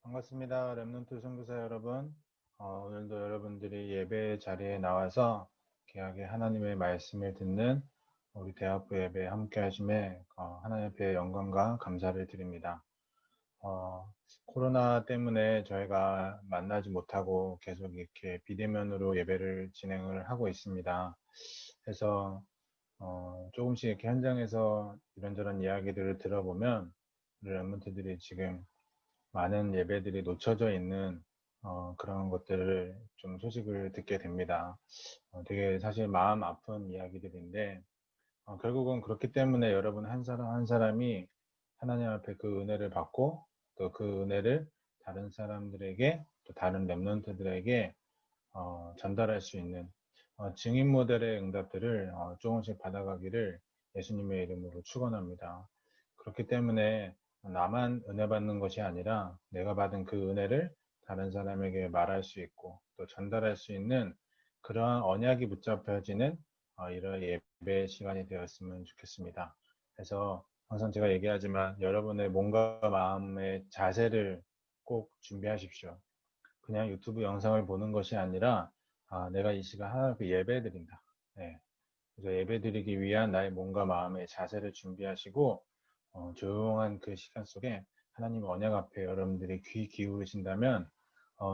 반갑습니다. 랩넌트 선교사 여러분. 오늘도 여러분들이 예배 자리에 나와서 귀하게 하나님의 말씀을 듣는 우리 대학부 예배에 함께 하심에 하나님 앞에 영광과 감사를 드립니다. 코로나 때문에 저희가 만나지 못하고 계속 이렇게 비대면으로 예배를 진행을 하고 있습니다. 그래서 조금씩 이렇게 현장에서 이런저런 이야기들을 들어보면 우리 랩넌트들이 지금 많은 예배들이 놓쳐져 있는 그런 것들을 좀 소식을 듣게 됩니다. 되게 사실 마음 아픈 이야기들인데 결국은 그렇기 때문에 여러분 한 사람 한 사람이 하나님 앞에 그 은혜를 받고 또 그 은혜를 다른 사람들에게 또 다른 렘넌트들에게 전달할 수 있는 증인 모델의 응답들을 조금씩 받아가기를 예수님의 이름으로 축원합니다. 그렇기 때문에 나만 은혜 받는 것이 아니라 내가 받은 그 은혜를 다른 사람에게 말할 수 있고 또 전달할 수 있는 그러한 언약이 붙잡혀지는 이런 예배 시간이 되었으면 좋겠습니다. 그래서 항상 제가 얘기하지만 여러분의 몸과 마음의 자세를 꼭 준비하십시오. 그냥 유튜브 영상을 보는 것이 아니라 내가 이 시간 하나님 앞에 예배 드린다. 네. 그래서 예배 드리기 위한 나의 몸과 마음의 자세를 준비하시고 조용한 그 시간 속에 하나님 언약 앞에 여러분들이 귀 기울이신다면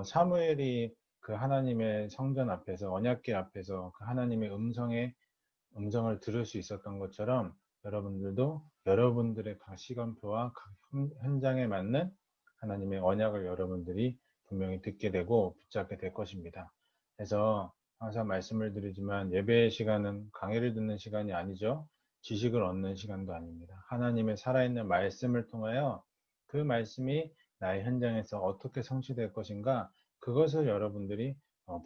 사무엘이 그 하나님의 성전 앞에서 언약궤 앞에서 그 하나님의 음성을 들을 수 있었던 것처럼 여러분들도 여러분들의 각 시간표와 각 현장에 맞는 하나님의 언약을 여러분들이 분명히 듣게 되고 붙잡게 될 것입니다. 그래서 항상 말씀을 드리지만 예배의 시간은 강의를 듣는 시간이 아니죠. 지식을 얻는 시간도 아닙니다. 하나님의 살아있는 말씀을 통하여 그 말씀이 나의 현장에서 어떻게 성취될 것인가 그것을 여러분들이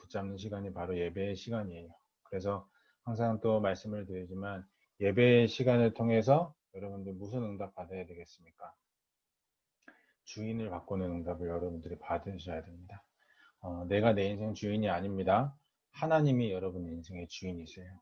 붙잡는 시간이 바로 예배의 시간이에요. 그래서 항상 또 말씀을 드리지만 예배의 시간을 통해서 여러분들 무슨 응답 받아야 되겠습니까? 주인을 바꾸는 응답을 여러분들이 받으셔야 됩니다. 내가 내 인생 주인이 아닙니다. 하나님이 여러분 인생의 주인이세요.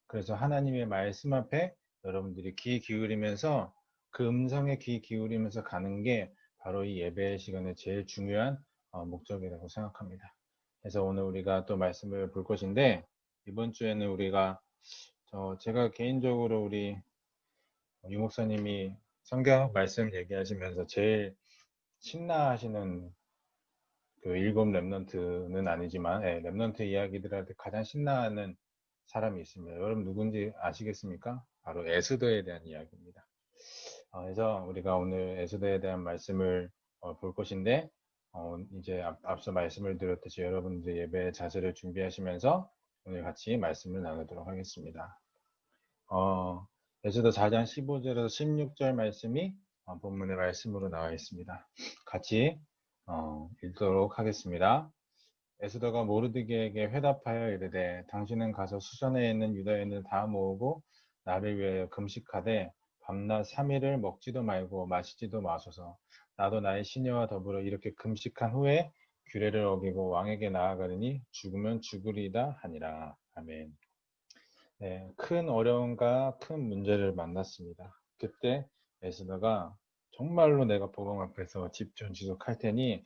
그래서 하나님의 말씀 앞에 여러분들이 귀 기울이면서 그 음성에 귀 기울이면서 가는 게 바로 이 예배 시간의 제일 중요한 목적이라고 생각합니다. 그래서 오늘 우리가 또 말씀을 볼 것인데 이번 주에는 우리가 제가 개인적으로 우리 유 목사님이 성경 말씀 얘기하시면서 제일 신나하시는 그 일곱 랩넌트는 아니지만 랩넌트 이야기들한테 가장 신나하는 사람이 있습니다. 여러분 누군지 아시겠습니까? 바로 에스더에 대한 이야기입니다. 그래서 우리가 오늘 에스더에 대한 말씀을 볼 것인데 이제 앞서 말씀을 드렸듯이 여러분들 예배 자세를 준비하시면서 오늘 같이 말씀을 나누도록 하겠습니다. 에스더 4장 15절에서 16절 말씀이 본문의 말씀으로 나와 있습니다. 같이 읽도록 하겠습니다. 에스더가 모르드게에게 회답하여 이르되 당신은 가서 수전에 있는 유다인을 다 모으고 나를 위하여 금식하되 밤낮 3일을 먹지도 말고 마시지도 마소서. 나도 나의 시녀와 더불어 이렇게 금식한 후에 규례를 어기고 왕에게 나아가리니 죽으면 죽으리다 하니라. 아멘. 네, 큰 어려움과 큰 문제를 만났습니다. 그때 에스더가 정말로 내가 보방 앞에서 집중 지속할 테니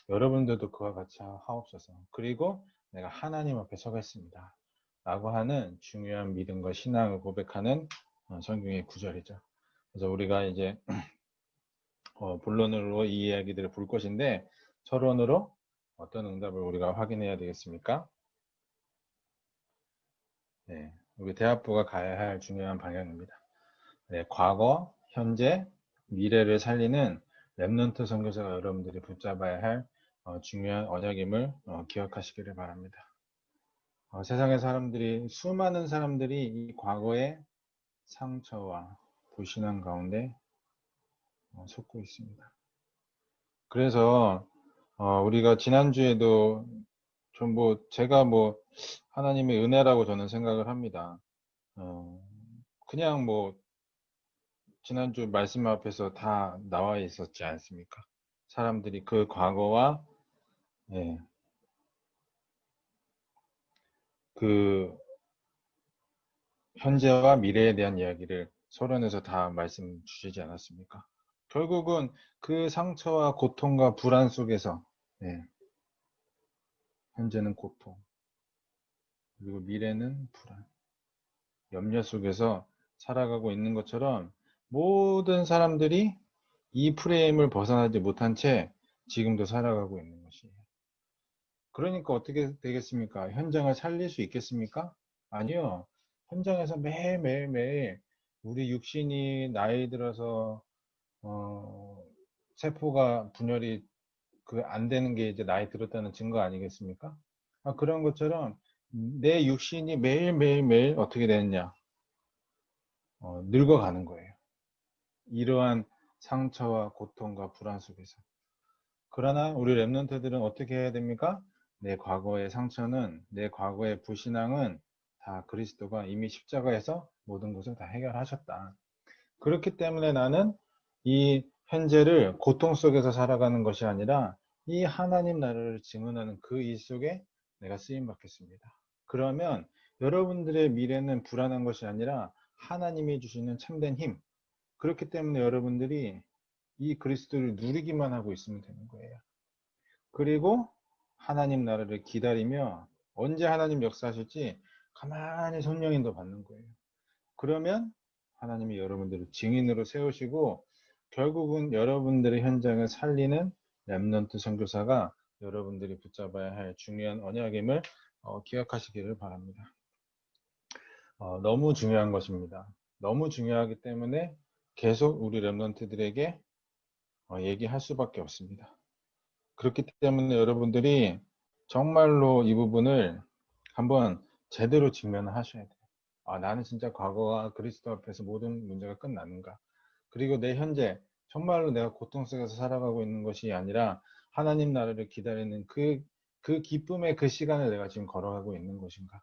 여러분들도 그와 같이 하옵소서. 그리고 내가 하나님 앞에 서겠습니다. 라고 하는 중요한 믿음과 신앙을 고백하는 성경의 구절이죠. 그래서 우리가 이제 본론으로 이 이야기들을 볼 것인데 서론으로 어떤 응답을 우리가 확인해야 되겠습니까? 네, 우리 대학부가 가야 할 중요한 방향입니다. 네, 과거, 현재, 미래를 살리는 랩넌트 선교사가 여러분들이 붙잡아야 할 중요한 언약임을 기억하시기를 바랍니다. 세상의 사람들이 수많은 사람들이 이 과거의 상처와 불신앙 가운데 속고 있습니다. 그래서 우리가 지난주에도 제가 하나님의 은혜라고 저는 생각을 합니다. 그냥 지난주 말씀 앞에서 다 나와 있었지 않습니까? 사람들이 그 과거와 예, 그 현재와 미래에 대한 이야기를 서론에서 다 말씀 주시지 않았습니까? 결국은 그 상처와 고통과 불안 속에서, 네, 현재는 고통, 그리고 미래는 불안, 염려 속에서 살아가고 있는 것처럼 모든 사람들이 이 프레임을 벗어나지 못한 채 지금도 살아가고 있는 것이에요. 그러니까 어떻게 되겠습니까? 현장을 살릴 수 있겠습니까? 아니요. 현장에서 매일매일매일 우리 육신이 나이 들어서 세포가 분열이 안 되는 게 이제 나이 들었다는 증거 아니겠습니까? 그런 것처럼 내 육신이 매일매일매일 어떻게 되느냐? 늙어가는 거예요. 이러한 상처와 고통과 불안 속에서. 그러나 우리 랩런트들은 어떻게 해야 됩니까? 내 과거의 상처는, 내 과거의 불신앙은 다 그리스도가 이미 십자가에서 모든 것을 다 해결하셨다. 그렇기 때문에 나는 이 현재를 고통 속에서 살아가는 것이 아니라 이 하나님 나라를 증언하는 그 일 속에 내가 쓰임 받겠습니다. 그러면 여러분들의 미래는 불안한 것이 아니라 하나님이 주시는 참된 힘. 그렇기 때문에 여러분들이 이 그리스도를 누리기만 하고 있으면 되는 거예요. 그리고 하나님 나라를 기다리며 언제 하나님 역사하실지 가만히 성령인도 받는 거예요. 그러면 하나님이 여러분들을 증인으로 세우시고 결국은 여러분들의 현장을 살리는 렘넌트 선교사가 여러분들이 붙잡아야 할 중요한 언약임을 기억하시기를 바랍니다. 너무 중요한 것입니다. 너무 중요하기 때문에 계속 우리 렘넌트들에게 얘기할 수밖에 없습니다. 그렇기 때문에 여러분들이 정말로 이 부분을 한번 제대로 직면하셔야 돼요. 나는 진짜 과거와 그리스도 앞에서 모든 문제가 끝나는가? 그리고 내 현재 정말로 내가 고통 속에서 살아가고 있는 것이 아니라 하나님 나라를 기다리는 그 기쁨의 그 시간을 내가 지금 걸어가고 있는 것인가?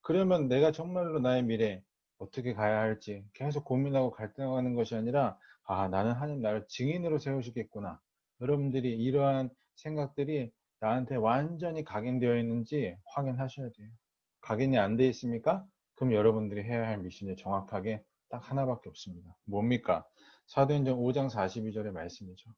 그러면 내가 정말로 나의 미래 어떻게 가야 할지 계속 고민하고 갈등하는 것이 아니라 나는 하나님 나를 증인으로 세우시겠구나. 여러분들이 이러한 생각들이 나한테 완전히 각인되어 있는지 확인하셔야 돼요. 각인이 안 돼 있습니까? 그럼 여러분들이 해야 할 미션이 정확하게 딱 하나밖에 없습니다. 뭡니까? 사도행전 5장 42절의 말씀이죠.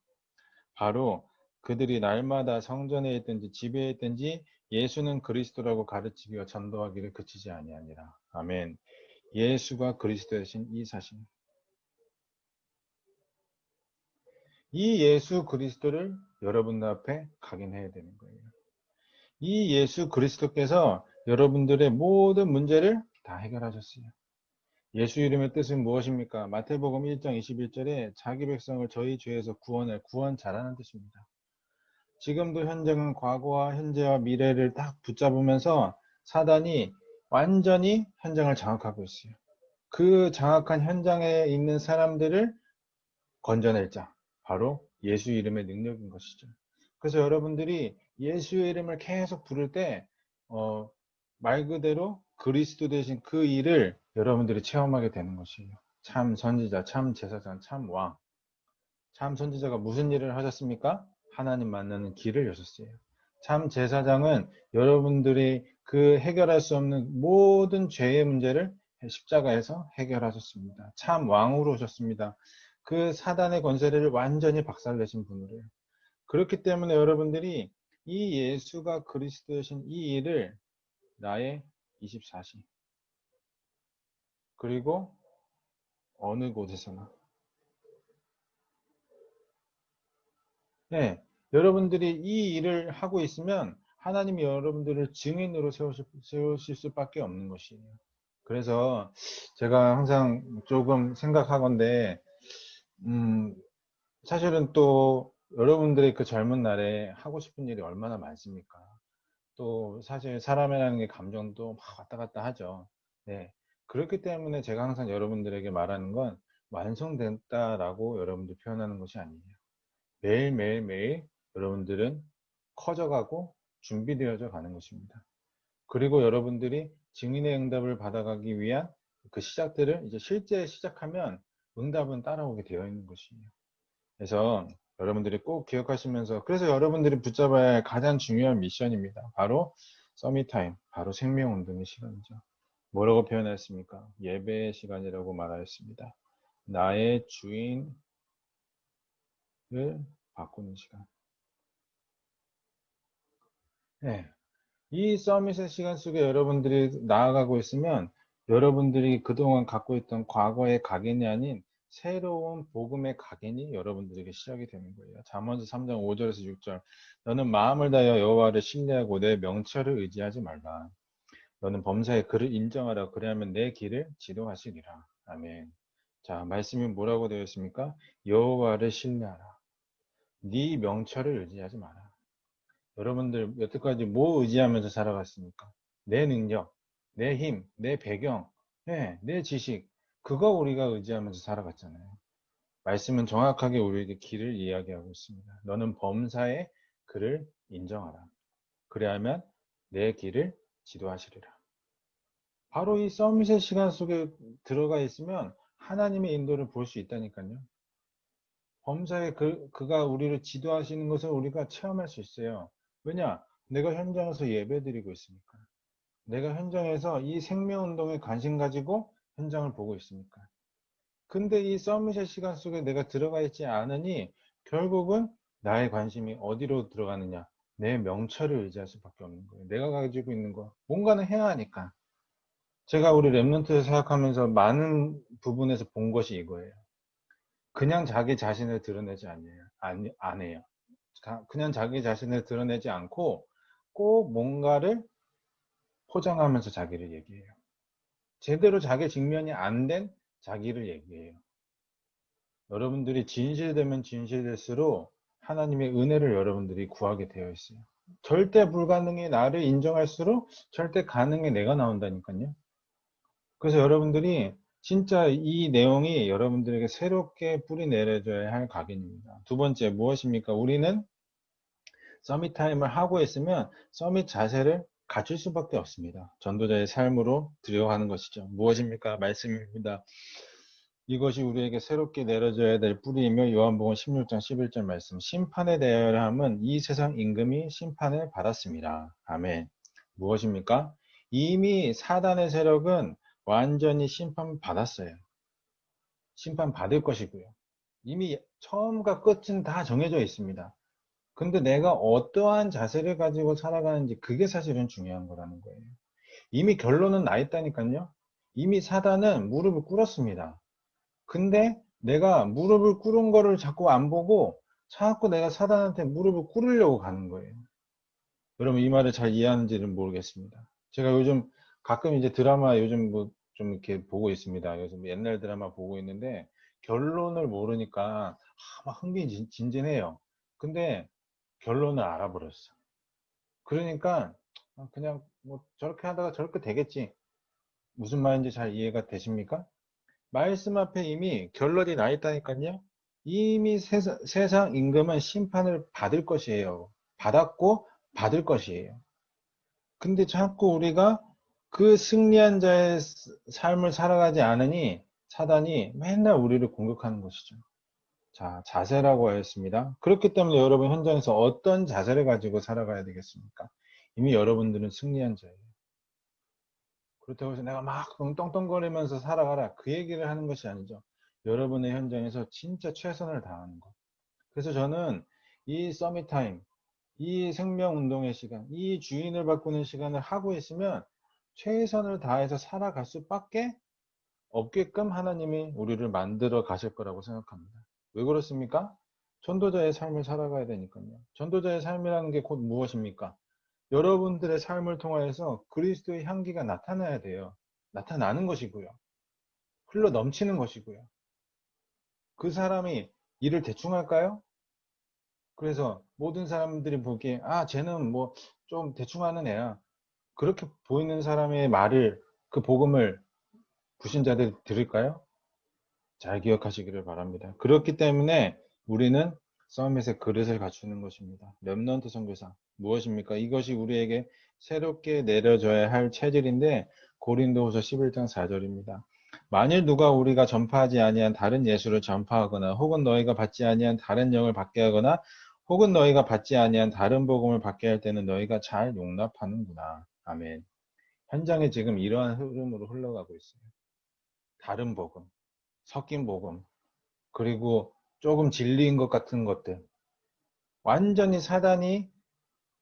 바로 그들이 날마다 성전에 있든지 집에 있든지 예수는 그리스도라고 가르치기와 전도하기를 그치지 아니하니라. 아멘. 예수가 그리스도이신 이 사실. 이 예수 그리스도를 여러분들 앞에 각인해야 되는 거예요. 이 예수 그리스도께서 여러분들의 모든 문제를 다 해결하셨어요. 예수 이름의 뜻은 무엇입니까? 마태복음 1장 21절에 자기 백성을 저희 죄에서 구원 잘하는 뜻입니다. 지금도 현장은 과거와 현재와 미래를 딱 붙잡으면서 사단이 완전히 현장을 장악하고 있어요. 그 장악한 현장에 있는 사람들을 건져낼 자, 바로 예수 이름의 능력인 것이죠. 그래서 여러분들이 예수 이름을 계속 부를 때 말 그대로 그리스도 되신 그 일을 여러분들이 체험하게 되는 것이에요. 참 선지자, 참 제사장, 참 왕. 참 선지자가 무슨 일을 하셨습니까? 하나님 만나는 길을 여셨어요. 참 제사장은 여러분들이 그 해결할 수 없는 모든 죄의 문제를 십자가에서 해결하셨습니다. 참 왕으로 오셨습니다. 그 사단의 권세를 완전히 박살내신 분으로요. 그렇기 때문에 여러분들이 이 예수가 그리스도이신 이 일을 나의 24시 그리고 어느 곳에서나 여러분들이 이 일을 하고 있으면 하나님이 여러분들을 증인으로 세우실 수밖에 없는 것이에요. 그래서 제가 항상 조금 생각하건대 사실은 또 여러분들의 그 젊은 날에 하고 싶은 일이 얼마나 많습니까? 또 사실 사람이라는 게 감정도 막 왔다 갔다 하죠. 네. 그렇기 때문에 제가 항상 여러분들에게 말하는 건 완성됐다라고 여러분들 표현하는 것이 아니에요. 매일매일매일 여러분들은 커져가고 준비되어져 가는 것입니다. 그리고 여러분들이 증인의 응답을 받아가기 위한 그 시작들을 이제 실제 시작하면 응답은 따라오게 되어 있는 것이에요. 그래서 여러분들이 꼭 기억하시면서 그래서 여러분들이 붙잡아야 할 가장 중요한 미션입니다. 바로 서밋타임, 바로 생명운동의 시간이죠. 뭐라고 표현했습니까? 예배의 시간이라고 말하였습니다. 나의 주인 바꾸는 시간. 네. 이 서밋의 시간 속에 여러분들이 나아가고 있으면 여러분들이 그동안 갖고 있던 과거의 각인이 아닌 새로운 복음의 각인이 여러분들에게 시작이 되는 거예요. 잠언서 3장 5절에서 6절. 너는 마음을 다하여 여호와를 신뢰하고 내 명철을 의지하지 말라. 너는 범사에 그를 인정하라. 그리하면 내 길을 지도하시리라. 아멘. 자, 말씀이 뭐라고 되어 있습니까? 여호와를 신뢰하라. 네 명철을 의지하지 마라. 여러분들 여태까지 뭐 의지하면서 살아갔습니까? 내 능력, 내 힘, 내 배경, 내 지식, 그거 우리가 의지하면서 살아갔잖아요. 말씀은 정확하게 우리에게 길을 이야기하고 있습니다. 너는 범사에 그를 인정하라. 그래야만 내 길을 지도하시리라. 바로 이 서밋의 시간 속에 들어가 있으면 하나님의 인도를 볼 수 있다니까요. 범사에 그가 우리를 지도하시는 것을 우리가 체험할 수 있어요. 왜냐? 내가 현장에서 예배드리고 있으니까. 내가 현장에서 이 생명운동에 관심 가지고 현장을 보고 있으니까. 근데 이 서밋의 시간 속에 내가 들어가 있지 않으니 결국은 나의 관심이 어디로 들어가느냐? 내 명철을 의지할 수밖에 없는 거예요. 내가 가지고 있는 거. 뭔가는 해야 하니까. 제가 우리 랩런트를 생각하면서 많은 부분에서 본 것이 이거예요. 그냥 자기 자신을 드러내지 않아요. 안 해요. 그냥 자기 자신을 드러내지 않고 꼭 뭔가를 포장하면서 자기를 얘기해요. 제대로 자기 직면이 안 된 자기를 얘기해요. 여러분들이 진실되면 진실될수록 하나님의 은혜를 여러분들이 구하게 되어 있어요. 절대 불가능이 나를 인정할수록 절대 가능이 내가 나온다니까요. 그래서 여러분들이 진짜 이 내용이 여러분들에게 새롭게 뿌리 내려줘야 할 각인입니다. 두 번째, 무엇입니까? 우리는 서밋 타임을 하고 있으면 서밋 자세를 갖출 수밖에 없습니다. 전도자의 삶으로 들여가는 것이죠. 무엇입니까? 말씀입니다. 이것이 우리에게 새롭게 내려져야 될 뿌리이며 요한복음 16장 11절 말씀. 심판에 대하여 함은 이 세상 임금이 심판을 받았습니다. 아멘. 무엇입니까? 이미 사단의 세력은 완전히 심판받았어요. 심판받을 것이고요. 이미 처음과 끝은 다 정해져 있습니다. 근데 내가 어떠한 자세를 가지고 살아가는지 그게 사실은 중요한 거라는 거예요. 이미 결론은 나 있다니까요. 이미 사단은 무릎을 꿇었습니다. 근데 내가 무릎을 꿇은 거를 자꾸 안 보고 자꾸 내가 사단한테 무릎을 꿇으려고 가는 거예요. 여러분 이 말을 잘 이해하는지는 모르겠습니다. 제가 요즘 가끔 이제 드라마 요즘 뭐 좀 이렇게 보고 있습니다. 요즘 옛날 드라마 보고 있는데 결론을 모르니까 막 흥미진진해요. 근데 결론을 알아버렸어. 그러니까 그냥 뭐 저렇게 하다가 저렇게 되겠지. 무슨 말인지 잘 이해가 되십니까? 말씀 앞에 이미 결론이 나 있다니까요. 이미 세상 임금은 심판을 받을 것이에요. 받았고 받을 것이에요. 근데 자꾸 우리가 그 승리한 자의 삶을 살아가지 않으니 사단이 맨날 우리를 공격하는 것이죠. 자, 자세라고 하였습니다. 그렇기 때문에 여러분 현장에서 어떤 자세를 가지고 살아가야 되겠습니까? 이미 여러분들은 승리한 자예요. 그렇다고 해서 내가 막 떵떵거리면서 살아가라. 그 얘기를 하는 것이 아니죠. 여러분의 현장에서 진짜 최선을 다하는 것. 그래서 저는 이 서밋타임, 이 생명운동의 시간, 이 주인을 바꾸는 시간을 하고 있으면 최선을 다해서 살아갈 수밖에 없게끔 하나님이 우리를 만들어 가실 거라고 생각합니다. 왜 그렇습니까? 전도자의 삶을 살아가야 되니까요. 전도자의 삶이라는 게 곧 무엇입니까? 여러분들의 삶을 통하여서 그리스도의 향기가 나타나야 돼요. 나타나는 것이고요. 흘러 넘치는 것이고요. 그 사람이 일을 대충 할까요? 그래서 모든 사람들이 보기에 쟤는 뭐 좀 대충 하는 애야. 그렇게 보이는 사람의 말을 그 복음을 불신자들이 들을까요? 잘 기억하시기를 바랍니다. 그렇기 때문에 우리는 서밋의 그릇을 갖추는 것입니다. 렘넌트 선교사 무엇입니까? 이것이 우리에게 새롭게 내려져야 할 체질인데 고린도후서 11장 4절입니다. 만일 누가 우리가 전파하지 아니한 다른 예수를 전파하거나 혹은 너희가 받지 아니한 다른 영을 받게 하거나 혹은 너희가 받지 아니한 다른 복음을 받게 할 때는 너희가 잘 용납하는구나. 아멘. 현장에 지금 이러한 흐름으로 흘러가고 있어요. 다른 복음, 섞인 복음, 그리고 조금 진리인 것 같은 것들, 완전히 사단이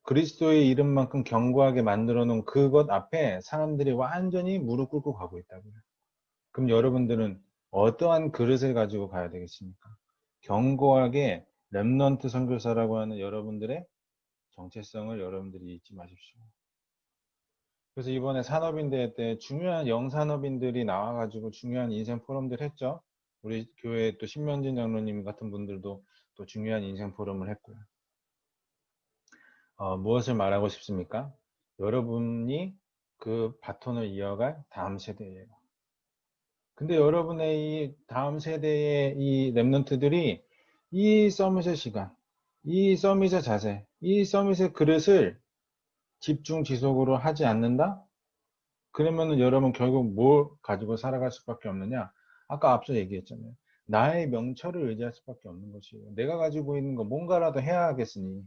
그리스도의 이름만큼 견고하게 만들어 놓은 그것 앞에 사람들이 완전히 무릎 꿇고 가고 있다고요. 그럼 여러분들은 어떠한 그릇을 가지고 가야 되겠습니까? 견고하게 렘넌트 선교사라고 하는 여러분들의 정체성을 여러분들이 잊지 마십시오. 그래서 이번에 산업인대회 때 중요한 영산업인들이 나와가지고 중요한 인생 포럼들 했죠. 우리 교회 또 신면진 장로님 같은 분들도 또 중요한 인생 포럼을 했고요. 무엇을 말하고 싶습니까? 여러분이 그 바톤을 이어갈 다음 세대예요. 근데 여러분의 이 다음 세대의 이 랩런트들이 이 서밋의 시간, 이 서밋의 자세, 이 서밋의 그릇을 집중 지속으로 하지 않는다? 그러면은 여러분 결국 뭘 가지고 살아갈 수밖에 없느냐? 아까 앞서 얘기했잖아요. 나의 명철을 의지할 수밖에 없는 것이에요. 내가 가지고 있는 거 뭔가라도 해야 하겠으니.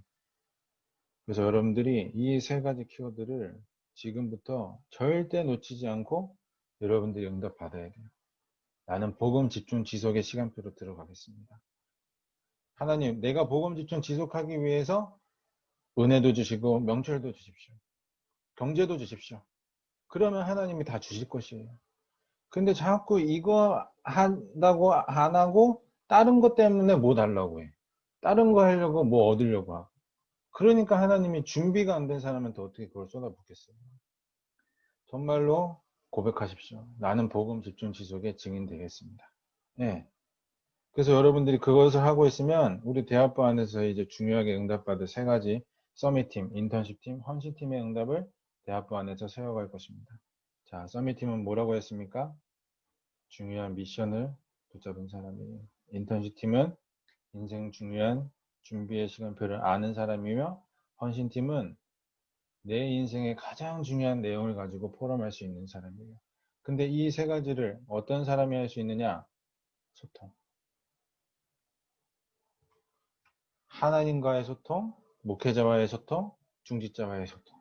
그래서 여러분들이 이 세 가지 키워드를 지금부터 절대 놓치지 않고 여러분들이 응답 받아야 돼요. 나는 복음 집중 지속의 시간표로 들어가겠습니다. 하나님, 내가 복음 집중 지속하기 위해서 은혜도 주시고 명철도 주십시오. 경제도 주십시오. 그러면 하나님이 다 주실 것이에요. 근데 자꾸 이거 한다고 안 하고 다른 것 때문에 뭐 달라고 해. 다른 거 하려고 뭐 얻으려고 하고. 그러니까 하나님이 준비가 안 된 사람한테 어떻게 그걸 쏟아붓겠어요. 정말로 고백하십시오. 나는 복음 집중 지속의 증인 되겠습니다. 네. 그래서 여러분들이 그것을 하고 있으면 우리 대학부 안에서 이제 중요하게 응답받을 세 가지 서밋팀, 인턴십팀, 헌신팀의 응답을 대학부 안에서 세워갈 것입니다. 자, 서밋팀은 뭐라고 했습니까? 중요한 미션을 붙잡은 사람이에요. 인턴십팀은 인생 중요한 준비의 시간표를 아는 사람이며 헌신팀은 내 인생의 가장 중요한 내용을 가지고 포럼할 수 있는 사람이에요. 근데 이 세 가지를 어떤 사람이 할 수 있느냐? 소통. 하나님과의 소통, 목회자와의 소통, 중직자와의 소통,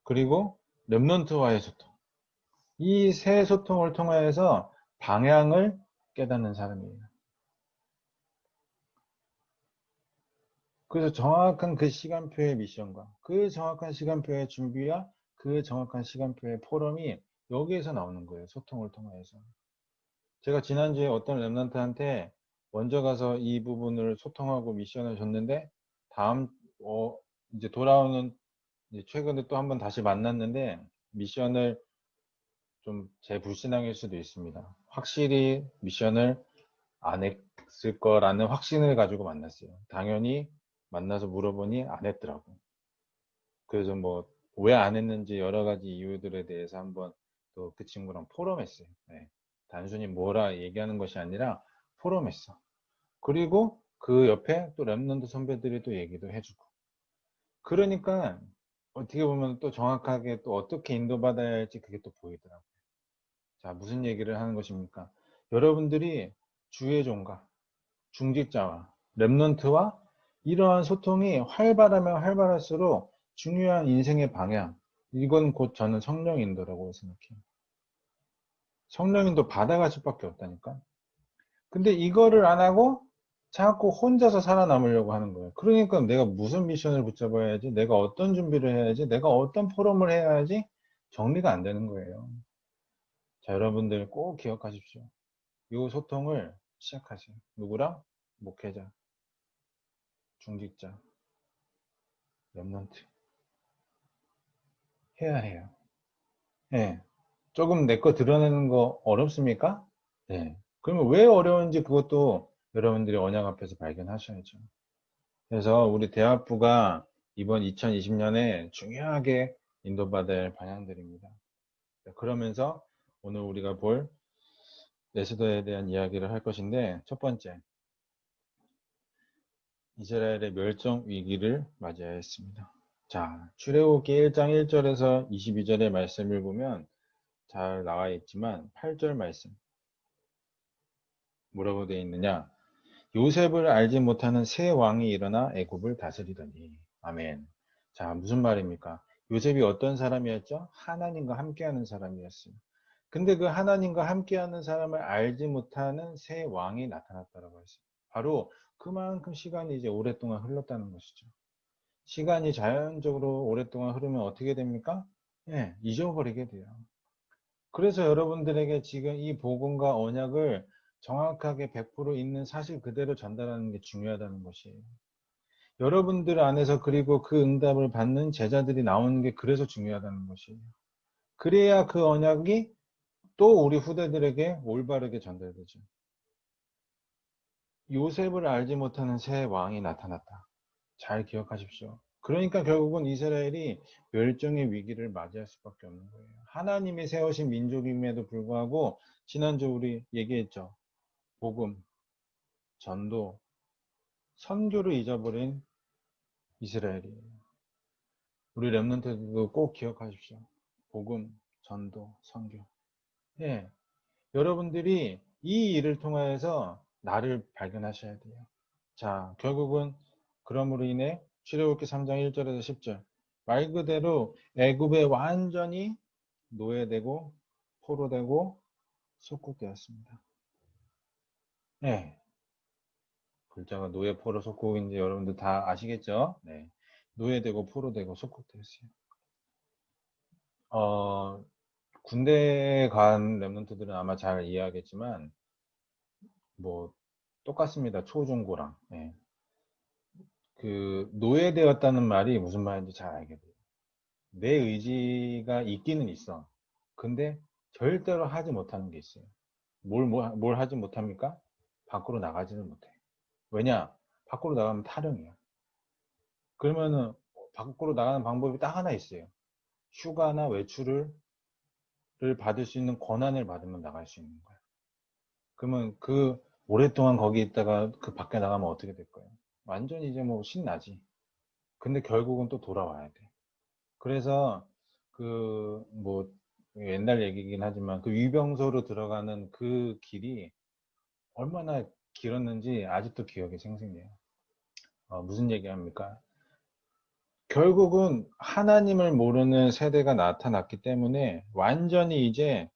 그리고 렘넌트와의 소통. 이 세 소통을 통하여서 방향을 깨닫는 사람이에요. 그래서 정확한 그 시간표의 미션과 그 정확한 시간표의 준비와 그 정확한 시간표의 포럼이 여기에서 나오는 거예요. 소통을 통해서. 제가 지난주에 어떤 랩런트한테 먼저 가서 이 부분을 소통하고 미션을 줬는데 다음 이제 돌아오는 이제 최근에 또 한번 다시 만났는데 미션을 좀 제 불신앙일 수도 있습니다. 확실히 미션을 안 했을 거라는 확신을 가지고 만났어요. 당연히 만나서 물어보니 안 했더라고. 그래서 뭐 왜 안 했는지 여러 가지 이유들에 대해서 한번 또 그 친구랑 포럼했어요. 네. 단순히 뭐라 얘기하는 것이 아니라 포럼했어. 그리고 그 옆에 또 랩런트 선배들이 또 얘기도 해주고. 그러니까 어떻게 보면 또 정확하게 또 어떻게 인도받아야 할지 그게 또 보이더라고요. 자, 무슨 얘기를 하는 것입니까? 여러분들이 주의 종과 중직자와 랩런트와 이러한 소통이 활발하면 활발할수록 중요한 인생의 방향, 이건 곧 저는 성령 인도라고 생각해요. 성령 인도 받아갈 수밖에 없다니까. 근데 이거를 안 하고 자꾸 혼자서 살아남으려고 하는 거예요. 그러니까 내가 무슨 미션을 붙잡아야지, 내가 어떤 준비를 해야지, 내가 어떤 포럼을 해야지 정리가 안 되는 거예요. 자, 여러분들 꼭 기억하십시오. 이 소통을 시작하세요. 누구랑? 목회자, 중직자, 랩런트. 해야 해요. 예. 조금 내 거 드러내는 거 어렵습니까? 네. 그러면 왜 어려운지 그것도 여러분들이 언약 앞에서 발견하셔야죠. 그래서 우리 대학부가 이번 2020년에 중요하게 인도받을 방향들입니다. 그러면서 오늘 우리가 볼 에스더에 대한 이야기를 할 것인데, 첫 번째, 이스라엘의 멸종 위기를 맞이하였습니다. 자, 출애굽기 1장 1절에서 22절의 말씀을 보면 잘 나와 있지만 8절 말씀 뭐라고 되어 있느냐? 요셉을 알지 못하는 새 왕이 일어나 애굽을 다스리더니. 아멘. 자, 무슨 말입니까? 요셉이 어떤 사람이었죠? 하나님과 함께하는 사람이었어요. 근데 그 하나님과 함께하는 사람을 알지 못하는 새 왕이 나타났다고 했어요. 바로 그만큼 시간이 이제 오랫동안 흘렀다는 것이죠. 시간이 자연적으로 오랫동안 흐르면 어떻게 됩니까? 예, 잊어버리게 돼요. 그래서 여러분들에게 지금 이 복음과 언약을 정확하게 100% 있는 사실 그대로 전달하는 게 중요하다는 것이에요. 여러분들 안에서 그리고 그 응답을 받는 제자들이 나오는 게 그래서 중요하다는 것이에요. 그래야 그 언약이 또 우리 후대들에게 올바르게 전달되죠. 요셉을 알지 못하는 새 왕이 나타났다. 잘 기억하십시오. 그러니까 결국은 이스라엘이 멸종의 위기를 맞이할 수밖에 없는 거예요. 하나님이 세우신 민족임에도 불구하고 지난주 우리 얘기했죠. 복음, 전도, 선교를 잊어버린 이스라엘이에요. 우리 렘넌트들도 꼭 기억하십시오. 복음, 전도, 선교. 예, 여러분들이 이 일을 통하여서 나를 발견하셔야 돼요. 자, 결국은 그러므로 인해 출애굽기 3장 1절에서 10절 말 그대로 애굽에 완전히 노예되고 포로되고 속국되었습니다. 네, 글자가 노예, 포로, 속국인지 여러분들 다 아시겠죠? 네, 노예되고 포로되고 속국되었어요. 군대에 간 렘넌트들은 아마 잘 이해하겠지만 뭐 똑같습니다. 초중고랑. 네. 그 노예되었다는 말이 무슨 말인지 잘 알게 돼요. 내 의지가 있기는 있어. 근데 절대로 하지 못하는 게 있어요. 뭘 하지 못합니까? 밖으로 나가지는 못해. 왜냐? 밖으로 나가면 탈영이야. 그러면은 밖으로 나가는 방법이 딱 하나 있어요. 휴가나 외출을 받을 수 있는 권한을 받으면 나갈 수 있는 거야. 그러면 그 오랫동안 거기 있다가 그 밖에 나가면 어떻게 될 거예요? 완전히 이제 뭐 신나지. 근데 결국은 또 돌아와야 돼. 그래서 그 뭐 옛날 얘기긴 하지만 그 위병소로 들어가는 그 길이 얼마나 길었는지 아직도 기억이 생생해요. 무슨 얘기합니까? 결국은 하나님을 모르는 세대가 나타났기 때문에 완전히 이제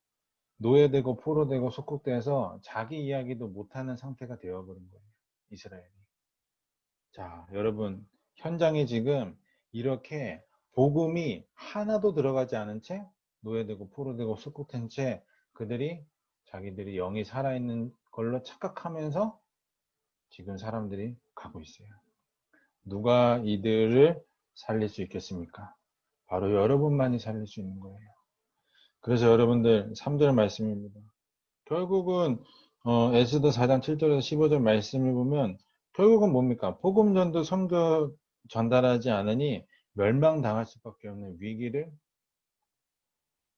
노예되고 포로되고 속국돼서 자기 이야기도 못하는 상태가 되어버린 거예요. 이스라엘이. 자, 여러분 현장에 지금 이렇게 복음이 하나도 들어가지 않은 채 노예되고 포로되고 속국된 채 그들이 자기들이 영이 살아있는 걸로 착각하면서 지금 사람들이 가고 있어요. 누가 이들을 살릴 수 있겠습니까? 바로 여러분만이 살릴 수 있는 거예요. 그래서 여러분들 3절 말씀입니다. 결국은 에스더 4장 7절에서 15절 말씀을 보면 결국은 뭡니까? 복음 전도 선교 전달하지 않으니 멸망당할 수밖에 없는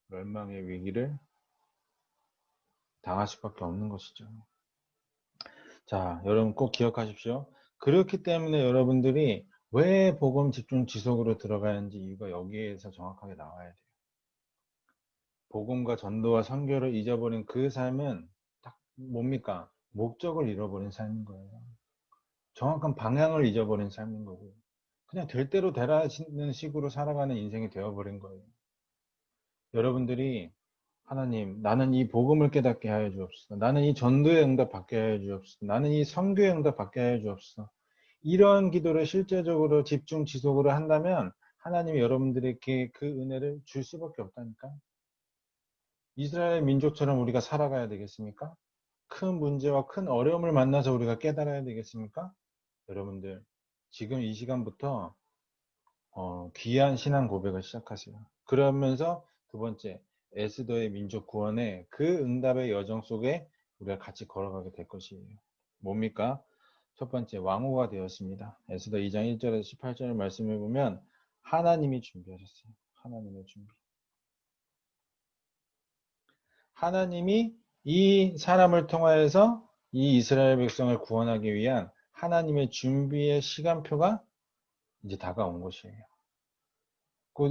멸망의 위기를 당할 수밖에 없는 것이죠. 자, 여러분 꼭 기억하십시오. 그렇기 때문에 여러분들이 왜 복음 집중 지속으로 들어가는지 이유가 여기에서 정확하게 나와야 돼요. 복음과 전도와 선교를 잊어버린 그 삶은 딱 뭡니까? 목적을 잃어버린 삶인 거예요. 정확한 방향을 잊어버린 삶인 거고 그냥 될 대로 되라는 식으로 살아가는 인생이 되어버린 거예요. 여러분들이 하나님, 나는 이 복음을 깨닫게 하여 주옵소서. 나는 이 전도의 응답 받게 하여 주옵소서. 나는 이 선교의 응답 받게 하여 주옵소서. 이런 기도를 실제적으로 집중 지속으로 한다면 하나님이 여러분들에게 그 은혜를 줄 수밖에 없다니까. 이스라엘 민족처럼 우리가 살아가야 되겠습니까? 큰 문제와 큰 어려움을 만나서 우리가 깨달아야 되겠습니까? 여러분들 지금 이 시간부터 귀한 신앙 고백을 시작하세요. 그러면서 두 번째 에스더의 민족 구원의 그 응답의 여정 속에 우리가 같이 걸어가게 될 것이에요. 뭡니까? 첫 번째 왕후가 되었습니다. 에스더 2장 1절에서 18절을 말씀해 보면 하나님이 준비하셨어요. 하나님의 준비. 하나님이 이 사람을 통하여서 이 이스라엘 백성을 구원하기 위한 하나님의 준비의 시간표가 이제 다가온 것이에요.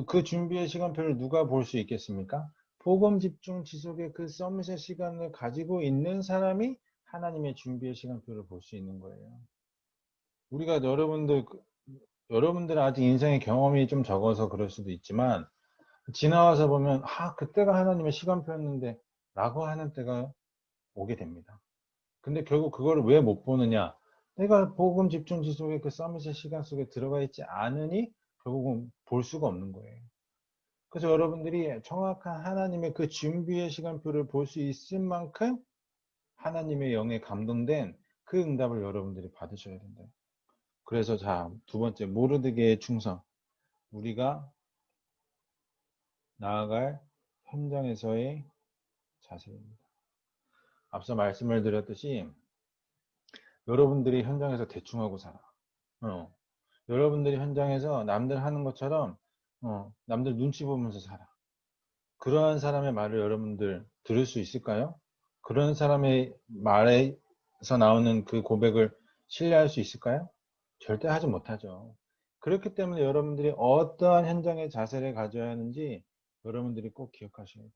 그 준비의 시간표를 누가 볼 수 있겠습니까? 복음 집중 지속의 그 서밋의 시간을 가지고 있는 사람이 하나님의 준비의 시간표를 볼 수 있는 거예요. 우리가 여러분들 아직 인생의 경험이 좀 적어서 그럴 수도 있지만 지나와서 보면 그때가 하나님의 시간표였는데 라고 하는 때가 오게 됩니다. 근데 결국 그걸 왜 못 보느냐? 내가 복음 집중 지속의 그 서밋의 시간 속에 들어가 있지 않으니 결국은 볼 수가 없는 거예요. 그래서 여러분들이 정확한 하나님의 그 준비의 시간표를 볼 수 있을 만큼 하나님의 영에 감동된 그 응답을 여러분들이 받으셔야 된다. 그래서 자, 두 번째, 모르드게의 충성. 우리가 나아갈 현장에서의 자세입니다. 앞서 말씀을 드렸듯이 여러분들이 현장에서 대충 하고 살아. 여러분들이 현장에서 남들 하는 것처럼 남들 눈치 보면서 살아. 그러한 사람의 말을 여러분들 들을 수 있을까요? 그런 사람의 말에서 나오는 그 고백을 신뢰할 수 있을까요? 절대 하지 못하죠. 그렇기 때문에 여러분들이 어떠한 현장의 자세를 가져야 하는지 여러분들이 꼭 기억하셔야 돼요.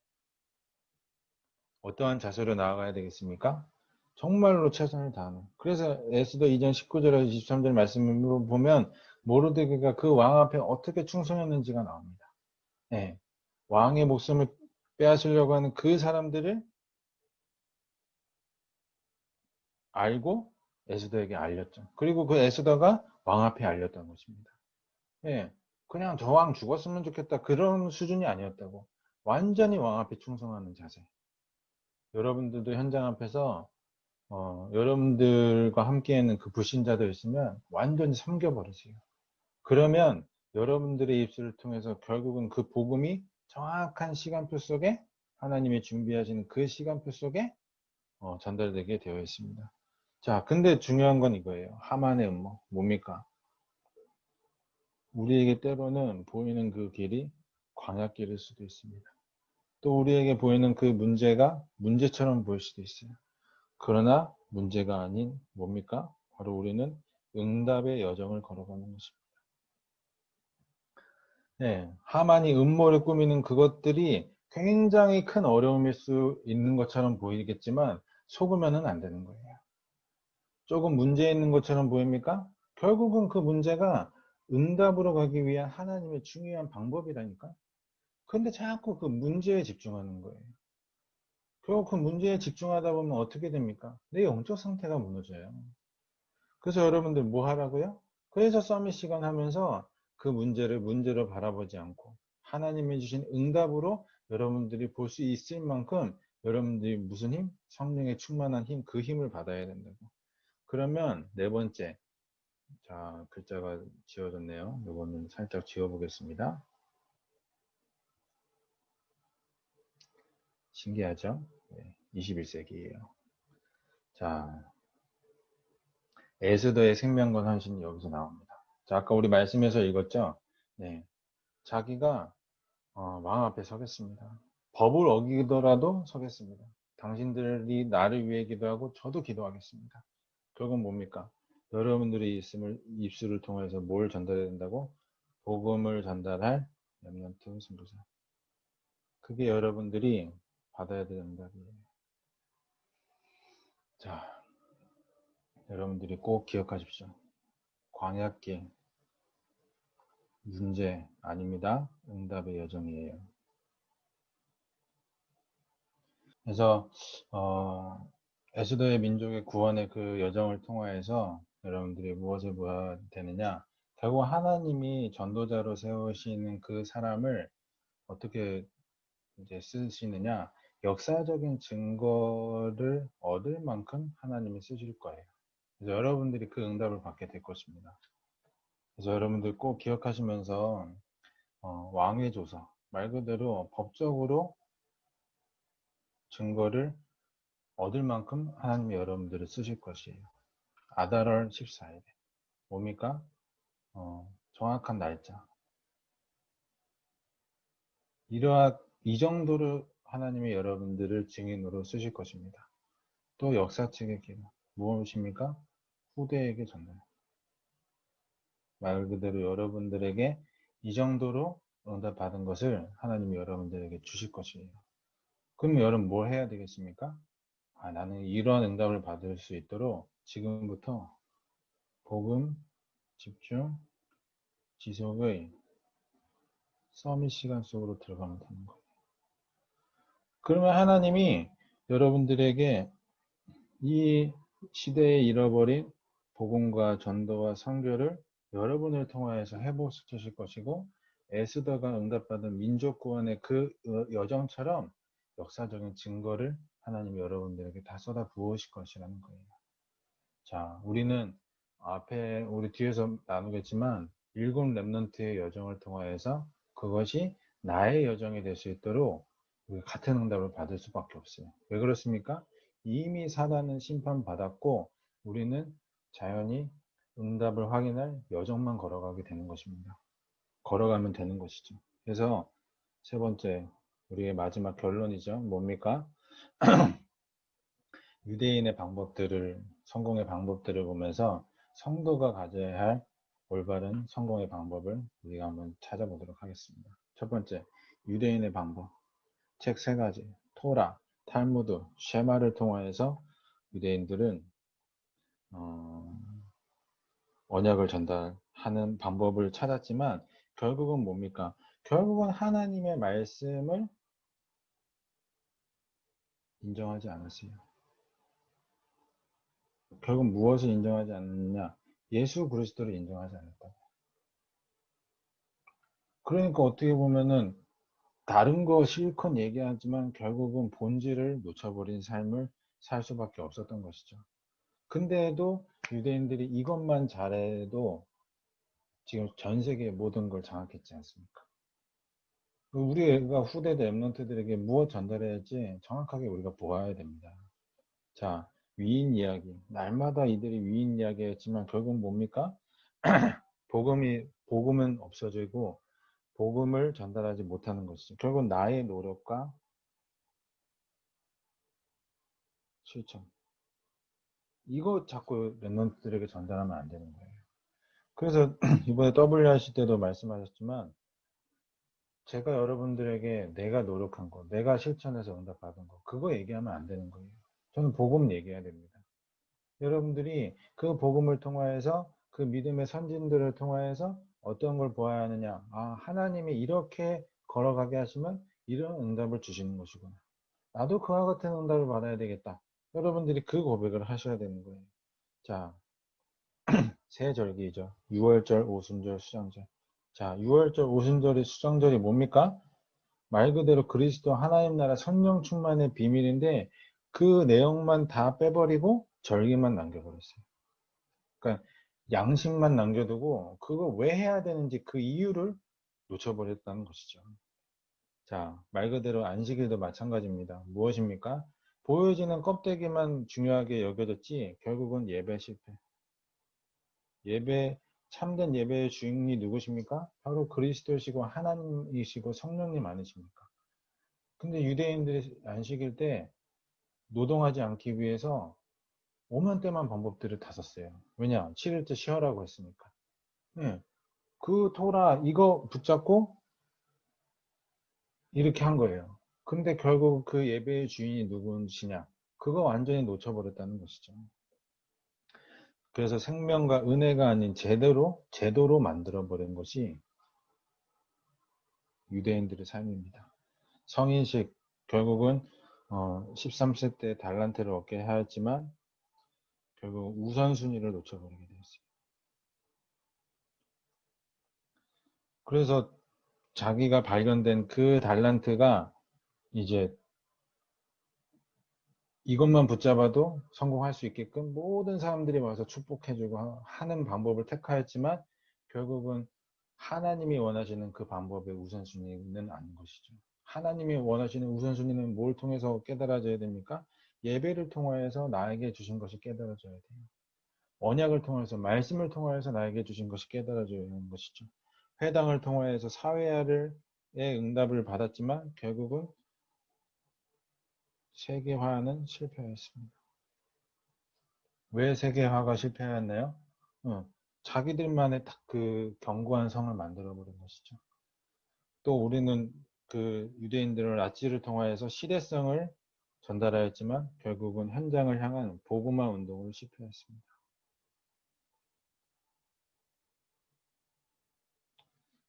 어떠한 자세로 나아가야 되겠습니까? 정말로 최선을 다하는. 그래서 에스더 2장 19절에서 23절 말씀을 보면 모르드게가 그 왕 앞에 어떻게 충성했는지가 나옵니다. 네. 왕의 목숨을 빼앗으려고 하는 그 사람들을 알고 에스더에게 알렸죠. 그리고 그 에스더가 왕 앞에 알렸던 것입니다. 예, 그냥 저 왕 죽었으면 좋겠다 그런 수준이 아니었다고. 완전히 왕 앞에 충성하는 자세. 여러분들도 현장 앞에서 여러분들과 함께하는 그 불신자들 있으면 완전히 섬겨버리세요. 그러면 여러분들의 입술을 통해서 결국은 그 복음이 정확한 시간표 속에 하나님이 준비하시는 그 시간표 속에 전달되게 되어 있습니다. 자, 근데 중요한 건 이거예요. 하만의 음모. 뭡니까? 우리에게 때로는 보이는 그 길이 광야길일 수도 있습니다. 또 우리에게 보이는 그 문제가 문제처럼 보일 수도 있어요. 그러나 문제가 아닌 뭡니까? 바로 우리는 응답의 여정을 걸어가는 것입니다. 네, 하만이 음모를 꾸미는 그것들이 굉장히 큰 어려움일 수 있는 것처럼 보이겠지만 속으면은 안 되는 거예요. 조금 문제 있는 것처럼 보입니까? 결국은 그 문제가 응답으로 가기 위한 하나님의 중요한 방법이라니까. 근데 자꾸 그 문제에 집중하는 거예요. 결국 그 문제에 집중하다 보면 어떻게 됩니까? 내 영적 상태가 무너져요. 그래서 여러분들 뭐 하라고요? 그래서 서밋 시간 하면서 그 문제를 문제로 바라보지 않고 하나님이 주신 응답으로 여러분들이 볼 수 있을 만큼 여러분들이 무슨 힘? 성령의 충만한 힘, 그 힘을 받아야 된다고. 그러면 네 번째, 자, 글자가 지워졌네요. 이거는 살짝 지워보겠습니다. 신기하죠? 네, 21세기예요. 자, 에스더의 생명과 헌신이 여기서 나옵니다. 자, 아까 우리 말씀에서 읽었죠? 네, 자기가 왕 앞에 서겠습니다. 법을 어기더라도 서겠습니다. 당신들이 나를 위해 기도하고 저도 기도하겠습니다. 결국 뭡니까? 여러분들이 입술을 통해서 뭘 전달해야 된다고? 복음을 전달할 렘넌트 선교사. 그게 여러분들이 받아야 되는 응답이에요. 자, 여러분들이 꼭 기억하십시오. 광야길 문제 아닙니다. 응답의 여정이에요. 그래서 에스더의 민족의 구원의 그 여정을 통하여서 여러분들이 무엇을 보아야 되느냐? 결국 하나님이 전도자로 세우시는 그 사람을 어떻게 이제 쓰시느냐? 역사적인 증거를 얻을 만큼 하나님이 쓰실 거예요. 그래서 여러분들이 그 응답을 받게 될 것입니다. 그래서 여러분들 꼭 기억하시면서 왕의 조서 말 그대로 법적으로 증거를 얻을 만큼 하나님이 여러분들을 쓰실 것이에요. 아달월 14일 뭡니까? 정확한 날짜. 이 정도로 하나님이 여러분들을 증인으로 쓰실 것입니다. 또 역사책의 기록 무엇입니까? 후대에게 전달. 말 그대로 여러분들에게 이 정도로 응답 받은 것을 하나님이 여러분들에게 주실 것이에요. 그럼 여러분 뭘 해야 되겠습니까? 나는 이러한 응답을 받을 수 있도록 지금부터 복음, 집중, 지속의 서밋 시간 속으로 들어가면 되는 거예요. 그러면 하나님이 여러분들에게 이 시대에 잃어버린 복음과 전도와 선교를 여러분을 통하여서 회복시키실 것이고 에스더가 응답받은 민족 구원의 그 여정처럼 역사적인 증거를 하나님이 여러분들에게 다 쏟아 부으실 것이라는 거예요. 자, 우리는 앞에 우리 뒤에서 나누겠지만 일곱 렘넌트의 여정을 통하여서 그것이 나의 여정이 될 수 있도록 같은 응답을 받을 수밖에 없어요. 왜 그렇습니까? 이미 사단은 심판받았고 우리는 자연히 응답을 확인할 여정만 걸어가게 되는 것입니다. 걸어가면 되는 것이죠. 그래서 세 번째, 우리의 마지막 결론이죠. 뭡니까? 유대인의 방법들을, 성공의 방법들을 보면서 성도가 가져야 할 올바른 성공의 방법을 우리가 한번 찾아보도록 하겠습니다. 첫 번째, 유대인의 방법. 책 세 가지, 토라, 탈무드, 쉐마를 통하여서 유대인들은 언약을 전달하는 방법을 찾았지만 결국은 뭡니까? 결국은 하나님의 말씀을 인정하지 않았어요. 결국 무엇을 인정하지 않느냐? 예수 그리스도를 인정하지 않았다. 그러니까 어떻게 보면은 다른 거 실컷 얘기하지만 결국은 본질을 놓쳐버린 삶을 살 수밖에 없었던 것이죠. 근데도 유대인들이 이것만 잘해도 지금 전 세계 모든 걸 장악했지 않습니까? 우리가 후대 랩런트들에게 무엇 전달해야지 정확하게 우리가 보아야 됩니다. 자, 위인 이야기. 날마다 이들이 위인 이야기 했지만 결국은 뭡니까? 복음은 없어지고 복음을 전달하지 못하는 것이죠. 결국 나의 노력과 실천. 이거 자꾸 랩런트들에게 전달하면 안 되는 거예요. 그래서 이번에 WRC 때도 말씀하셨지만 제가 여러분들에게 내가 노력한 거, 내가 실천해서 응답받은 거, 그거 얘기하면 안 되는 거예요. 저는 복음 얘기해야 됩니다. 여러분들이 그 복음을 통하여서 그 믿음의 선진들을 통하여서 어떤 걸 보아야 하느냐. 아, 하나님이 이렇게 걸어가게 하시면 이런 응답을 주시는 것이구나. 나도 그와 같은 응답을 받아야 되겠다. 여러분들이 그 고백을 하셔야 되는 거예요. 자, 새 절기죠. 6월절, 오순절, 수정절. 자, 6월절, 오순절이 수정절이 뭡니까? 말 그대로 그리스도 하나님 나라 성령 충만의 비밀인데 그 내용만 다 빼버리고 절기만 남겨버렸어요. 그러니까 양식만 남겨두고 그거 왜 해야 되는지 그 이유를 놓쳐버렸다는 것이죠. 자, 말 그대로 안식일도 마찬가지입니다. 무엇입니까? 보여지는 껍데기만 중요하게 여겨졌지 결국은 예배 실패. 예배, 참된 예배의 주인이 누구십니까? 바로 그리스도시고 하나님이시고 성령님 아니십니까? 근데 유대인들이 안식일 때 노동하지 않기 위해서 오만 때만 방법들을 다 썼어요. 왜냐? 7일째 쉬어라고 했으니까. 네. 그 토라 이거 붙잡고 이렇게 한 거예요. 근데 결국 그 예배의 주인이 누구시냐? 그거 완전히 놓쳐버렸다는 것이죠. 그래서 생명과 은혜가 아닌 제도로 만들어버린 것이 유대인들의 삶입니다. 성인식, 결국은 13세 때 달란트를 얻게 하였지만 결국 우선순위를 놓쳐버리게 되었어요. 그래서 자기가 발견된 그 달란트가 이제 이것만 붙잡아도 성공할 수 있게끔 모든 사람들이 와서 축복해주고 하는 방법을 택하였지만 결국은 하나님이 원하시는 그 방법의 우선순위는 아닌 것이죠. 하나님이 원하시는 우선순위는 뭘 통해서 깨달아져야 됩니까? 예배를 통하여서 나에게 주신 것이 깨달아져야 돼요. 언약을 통해서 말씀을 통하여서 나에게 주신 것이 깨달아져야 하는 것이죠. 회당을 통하여서 사회화의 응답을 받았지만 결국은 세계화는 실패했습니다. 왜 세계화가 실패했나요? 자기들만의 딱 그 견고한 성을 만들어버린 것이죠. 또 우리는 그 유대인들을 낫지를 통하여서 시대성을 전달하였지만 결국은 현장을 향한 복음화 운동을 실패했습니다.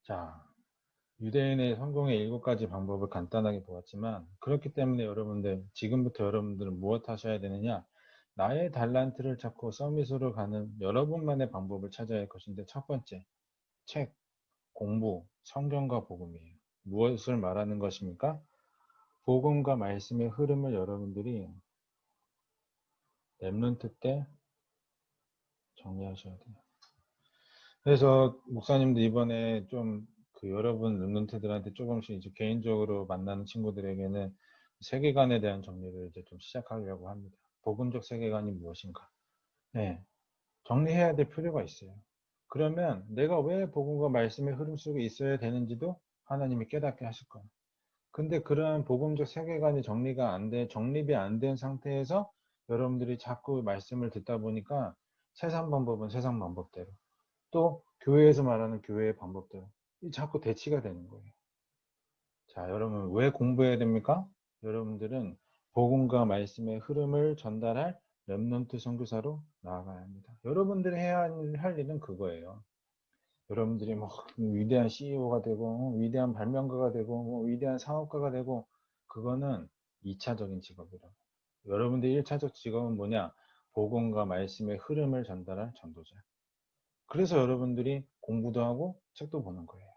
자, 유대인의 성공의 7가지 방법을 간단하게 보았지만 그렇기 때문에 여러분들 지금부터 여러분들은 무엇 하셔야 되느냐? 나의 달란트를 찾고 서밋으로 가는 여러분만의 방법을 찾아야 할 것인데, 첫 번째, 책, 공부, 성경과 복음이에요. 무엇을 말하는 것입니까? 복음과 말씀의 흐름을 여러분들이 랩런트 때 정리하셔야 돼요. 그래서 목사님도 이번에 좀 그 여러분 랩런트들한테 조금씩 이제 개인적으로 만나는 친구들에게는 세계관에 대한 정리를 이제 좀 시작하려고 합니다. 복음적 세계관이 무엇인가? 네, 정리해야 될 필요가 있어요. 그러면 내가 왜 복음과 말씀의 흐름 속에 있어야 되는지도 하나님이 깨닫게 하실 거예요. 근데 그러한 복음적 세계관이 정립이 안 된 상태에서 여러분들이 자꾸 말씀을 듣다 보니까 세상 방법은 세상 방법대로, 또 교회에서 말하는 교회의 방법대로 자꾸 대치가 되는 거예요. 자, 여러분 왜 공부해야 됩니까? 여러분들은 복음과 말씀의 흐름을 전달할 렘넌트 선교사로 나아가야 합니다. 여러분들이 해야 할 일은 그거예요. 여러분들이 뭐 위대한 CEO가 되고 위대한 발명가가 되고 뭐 위대한 사업가가 되고, 그거는 2차적인 직업이라고. 여러분들의 1차적 직업은 뭐냐? 복음과 말씀의 흐름을 전달할 전도자. 그래서 여러분들이 공부도 하고 책도 보는 거예요.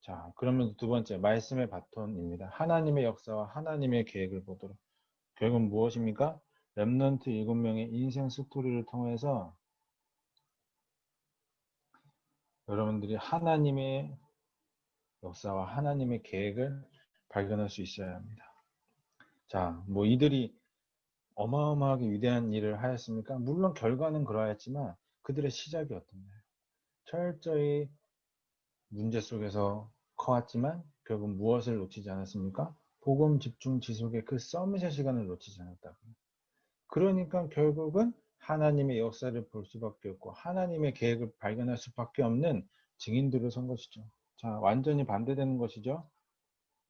자, 그러면 두 번째, 말씀의 바톤입니다. 하나님의 역사와 하나님의 계획을 보도록. 결국은 무엇입니까? 렘넌트 7명의 인생 스토리를 통해서 여러분들이 하나님의 역사와 하나님의 계획을 발견할 수 있어야 합니다. 자, 뭐 이들이 어마어마하게 위대한 일을 하였습니까? 물론 결과는 그러했지만 그들의 시작이 어떤가요? 철저히 문제 속에서 커왔지만 결국 무엇을 놓치지 않았습니까? 복음 집중 지속의 그 서밋의 시간을 놓치지 않았다고. 그러니까 결국은 하나님의 역사를 볼 수밖에 없고 하나님의 계획을 발견할 수밖에 없는 증인들을 선 것이죠. 자, 완전히 반대되는 것이죠.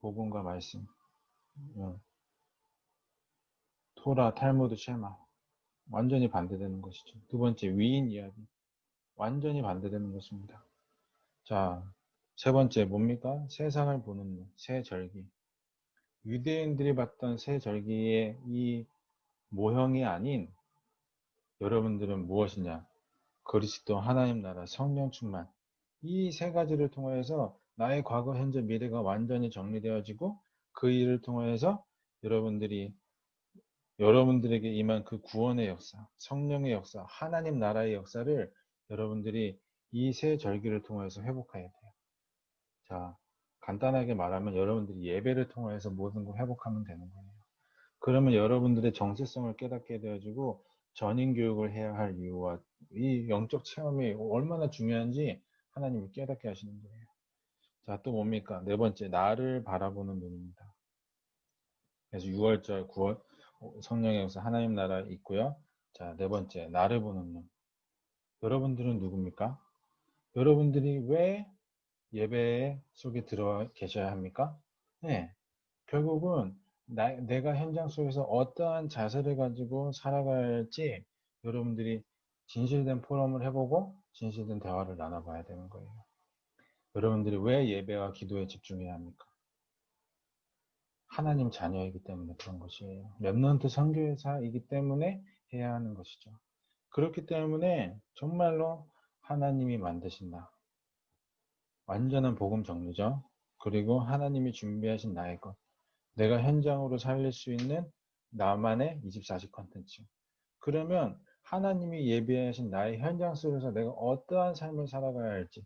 복음과 말씀. 토라, 탈무드, 쉐마. 완전히 반대되는 것이죠. 두 번째, 위인 이야기. 완전히 반대되는 것입니다. 자, 세 번째 뭡니까? 세상을 보는 눈, 새 절기. 유대인들이 봤던 새 절기의 이 모형이 아닌 여러분들은 무엇이냐? 그리스도, 하나님 나라, 성령 충만. 이 세 가지를 통해서 나의 과거, 현재, 미래가 완전히 정리되어지고 그 일을 통해서 여러분들에게 임한 그 구원의 역사, 성령의 역사, 하나님 나라의 역사를 여러분들이 이 세 절기를 통해서 회복해야 돼요. 자, 간단하게 말하면 여러분들이 예배를 통해서 모든 걸 회복하면 되는 거예요. 그러면 여러분들의 정체성을 깨닫게 되어지고 전인 교육을 해야 할 이유와 이 영적 체험이 얼마나 중요한지 하나님이 깨닫게 하시는 거예요. 자, 또 뭡니까? 네 번째, 나를 바라보는 눈입니다. 그래서 6월절, 9월 성령의 역사 하나님 나라 있고요. 자, 네 번째, 나를 보는 눈. 여러분들은 누굽니까? 여러분들이 왜 예배 속에 들어와 계셔야 합니까? 네, 결국은 내가 현장 속에서 어떠한 자세를 가지고 살아가야 할지 여러분들이 진실된 포럼을 해보고 진실된 대화를 나눠봐야 되는 거예요. 여러분들이 왜 예배와 기도에 집중해야 합니까? 하나님 자녀이기 때문에 그런 것이에요. 렘넌트 선교사이기 때문에 해야 하는 것이죠. 그렇기 때문에 정말로 하나님이 만드신 나, 완전한 복음 정리죠. 그리고 하나님이 준비하신 나의 것, 내가 현장으로 살릴 수 있는 나만의 24시 컨텐츠. 그러면 하나님이 예비하신 나의 현장 속에서 내가 어떠한 삶을 살아가야 할지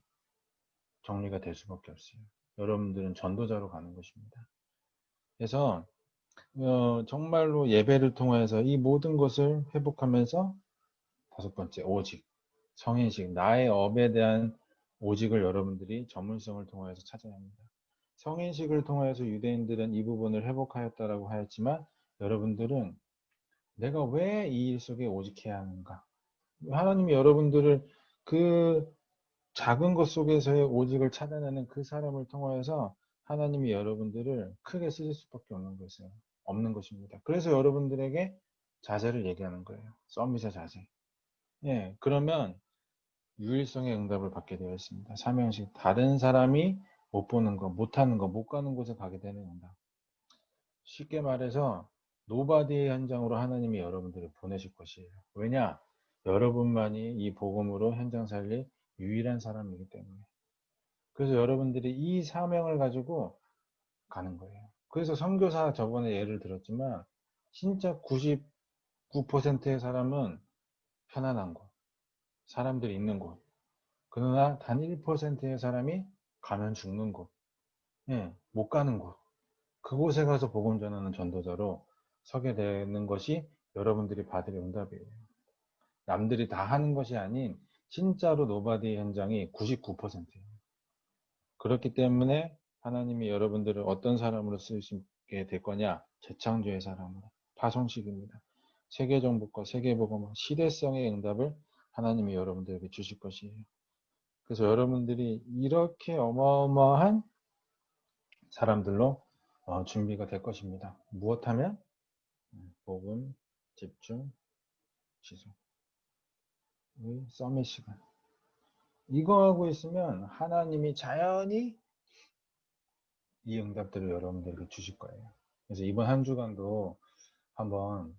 정리가 될 수밖에 없어요. 여러분들은 전도자로 가는 것입니다. 그래서 정말로 예배를 통해서 이 모든 것을 회복하면서 다섯 번째, 오직, 성인식, 나의 업에 대한 오직을 여러분들이 전문성을 통해서 찾아야 합니다. 성인식을 통해서 유대인들은 이 부분을 회복하였다라고 하였지만 여러분들은 내가 왜 이 일 속에 오직해야 하는가? 하나님이 여러분들을 그 작은 것 속에서의 오직을 찾아내는 그 사람을 통해서 하나님이 여러분들을 크게 쓰실 수밖에 없는 것입니다. 그래서 여러분들에게 자세를 얘기하는 거예요. 서밋의 자세. 예, 그러면 유일성의 응답을 받게 되어 있습니다. 삼형식, 다른 사람이 못 보는 거, 못 하는 거, 못 가는 곳에 가게 되는 응답. 쉽게 말해서 노바디의 현장으로 하나님이 여러분들을 보내실 것이에요. 왜냐? 여러분만이 이 복음으로 현장 살릴 유일한 사람이기 때문에. 그래서 여러분들이 이 사명을 가지고 가는 거예요. 그래서 선교사 저번에 예를 들었지만 진짜 99%의 사람은 편안한 곳, 사람들이 있는 곳. 그러나 단 1%의 사람이 가면 죽는 곳, 예, 못 가는 곳. 그곳에 가서 복음 전하는 전도자로 서게 되는 것이 여러분들이 받을 응답이에요. 남들이 다 하는 것이 아닌 진짜로 노바디 현장이 99%예요. 그렇기 때문에 하나님이 여러분들을 어떤 사람으로 쓰시게 될 거냐? 재창조의 사람으로. 파송식입니다. 세계정복과 세계복음, 시대성의 응답을 하나님이 여러분들에게 주실 것이에요. 그래서 여러분들이 이렇게 어마어마한 사람들로 준비가 될 것입니다. 무엇하면? 복음, 집중, 지속의 서밋 시간. 이거 하고 있으면 하나님이 자연히 이 응답들을 여러분들에게 주실 거예요. 그래서 이번 한 주간도 한번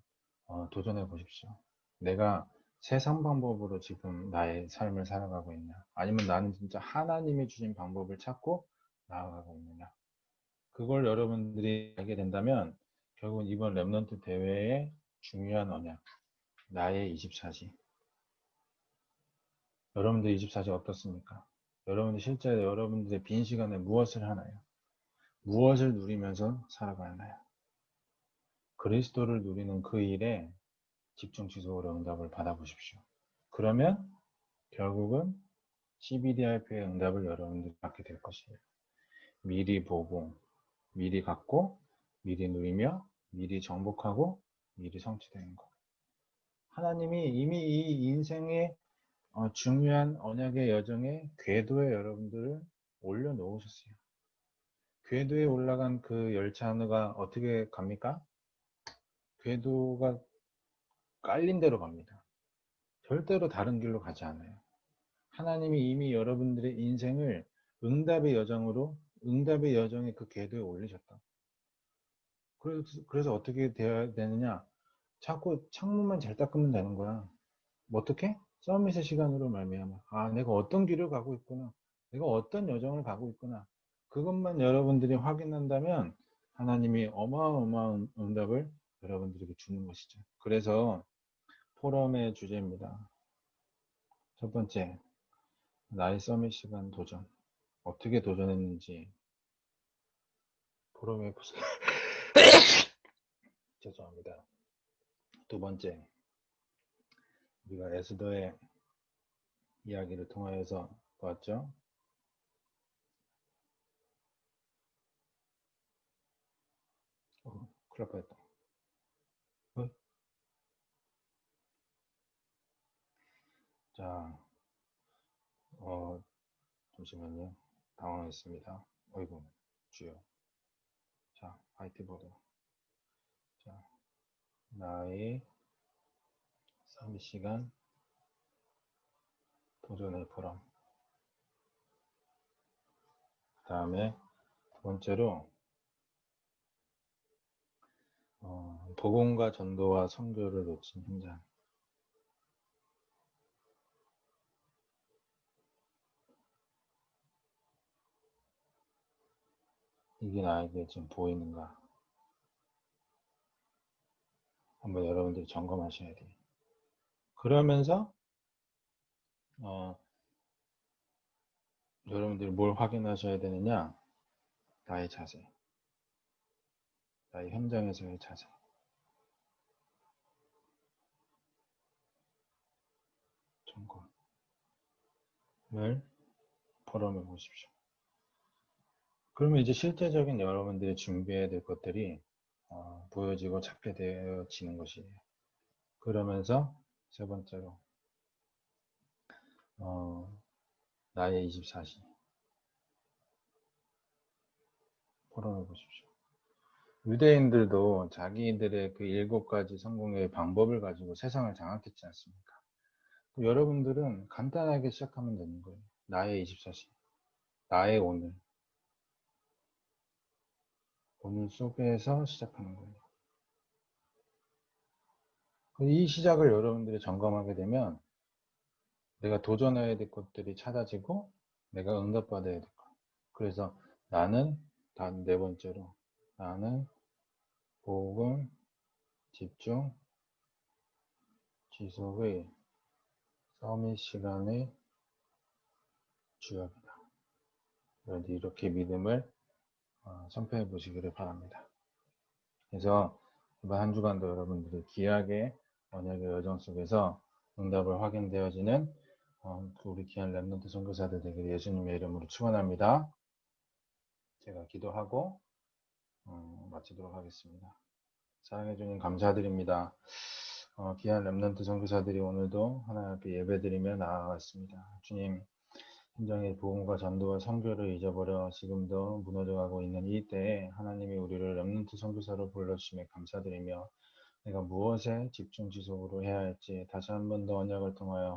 도전해 보십시오. 내가 세상 방법으로 지금 나의 삶을 살아가고 있냐, 아니면 나는 진짜 하나님이 주신 방법을 찾고 나아가고 있느냐. 그걸 여러분들이 알게 된다면 결국은 이번 랩넌트 대회의 중요한 언약, 나의 24시. 여러분들 24시 어떻습니까? 여러분들 실제 여러분들의 빈 시간에 무엇을 하나요? 무엇을 누리면서 살아가나요? 그리스도를 누리는 그 일에 집중 지속으로 응답을 받아보십시오. 그러면 결국은 CBDRP의 응답을 여러분들이 받게 될 것이에요. 미리 보고, 미리 갖고, 미리 누리며, 미리 정복하고, 미리 성취되는 것. 하나님이 이미 이 인생의 중요한 언약의 여정에 궤도에 여러분들을 올려놓으셨어요. 궤도에 올라간 그 열차가 어떻게 갑니까? 궤도가 깔린 대로 갑니다. 절대로 다른 길로 가지 않아요. 하나님이 이미 여러분들의 인생을 응답의 여정으로, 응답의 여정의 그 궤도에 올리셨다. 그래서 어떻게 되어야 되느냐? 자꾸 창문만 잘 닦으면 되는 거야. 뭐 어떻게? 서밋의 시간으로 말미암아. 아, 내가 어떤 길을 가고 있구나. 내가 어떤 여정을 가고 있구나. 그것만 여러분들이 확인한다면 하나님이 어마어마한 응답을 여러분들에게 주는 것이죠. 그래서 포럼의 주제입니다. 첫 번째, 나의 서밋 시간 도전. 어떻게 도전했는지 포럼에 보세요. 죄송합니다. 두 번째, 우리가 에스더의 이야기를 통하여서 보았죠. 큰일 날 뻔했다. 자, 잠시만요. 당황했습니다. 어이구, 주요. 자, 화이트보드. 자, 나의 30시간 도전의 포럼. 그 다음에 두 번째로, 복음과 전도와 선교를 놓친 현장. 이게 나에게 지금 보이는가? 한번 여러분들이 점검하셔야 돼요. 그러면서, 여러분들이 뭘 확인하셔야 되느냐? 나의 자세. 나의 현장에서의 자세. 점검을 포럼해 보십시오. 그러면 이제 실제적인 여러분들이 준비해야 될 것들이 보여지고 잡게 되어지는 것이에요. 그러면서 세 번째로 나의 24시 포럼해 보십시오. 유대인들도 자기들의 그 7가지 성공의 방법을 가지고 세상을 장악했지 않습니까? 여러분들은 간단하게 시작하면 되는 거예요. 나의 24시, 나의 오늘 속에서 시작하는 거예요. 이 시작을 여러분들이 점검하게 되면 내가 도전해야 될 것들이 찾아지고 내가 응답받아야 될 것. 그래서 나는 단 네 번째로 나는 복음 집중 지속의 서밋 시간의 주역이다. 이렇게 믿음을 선포해 보시기를 바랍니다. 그래서 이번 한 주간도 여러분들이 귀하게 언약의 여정 속에서 응답을 확인되어지는 우리 귀한 랩런트 선교사들 되기를 예수님의 이름으로 축원합니다. 제가 기도하고 마치도록 하겠습니다. 사랑해 주님 감사드립니다. 귀한 랩런트 선교사들이 오늘도 하나님 앞에 예배드리며 나아갔습니다. 주님, 현장의 복음과 전도와 선교를 잊어버려 지금도 무너져가고 있는 이 때에 하나님이 우리를 랩런트 선교사로 불러주심에 감사드리며 내가 무엇에 집중 지속으로 해야 할지 다시 한 번 더 언약을 통하여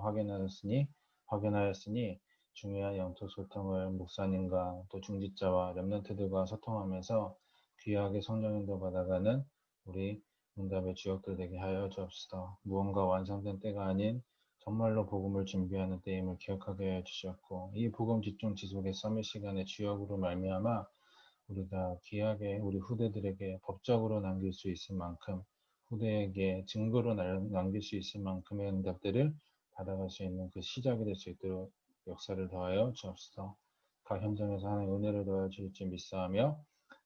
확인하였으니 중요한 영토 소통을 목사님과 또 중직자와 랩런트들과 소통하면서 귀하게 성령 인도 받아가는 우리 응답의 주역들 되게 하여 주옵소서. 무언가 완성된 때가 아닌 정말로 복음을 준비하는 때임을 기억하게 해 주셨고 이 복음 집중 지속의 서밋 시간의 주역으로 말미암아 우리가 귀하게 우리 후대들에게 법적으로 남길 수 있을 만큼 후대에게 증거로 남길 수 있을 만큼의 응답들을 받아갈 수 있는 그 시작이 될 수 있도록 역사를 더하여 주옵소서. 각 현장에서 하나의 은혜를 더하여 주실지 믿사하며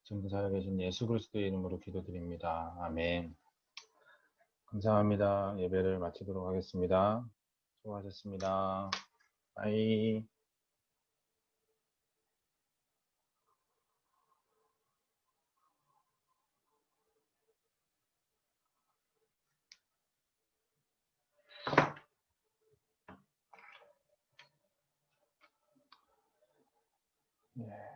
지금도 살아계신 예수 그리스도의 이름으로 기도드립니다. 아멘. 감사합니다. 예배를 마치도록 하겠습니다. 수고하셨습니다. 빠이. 네.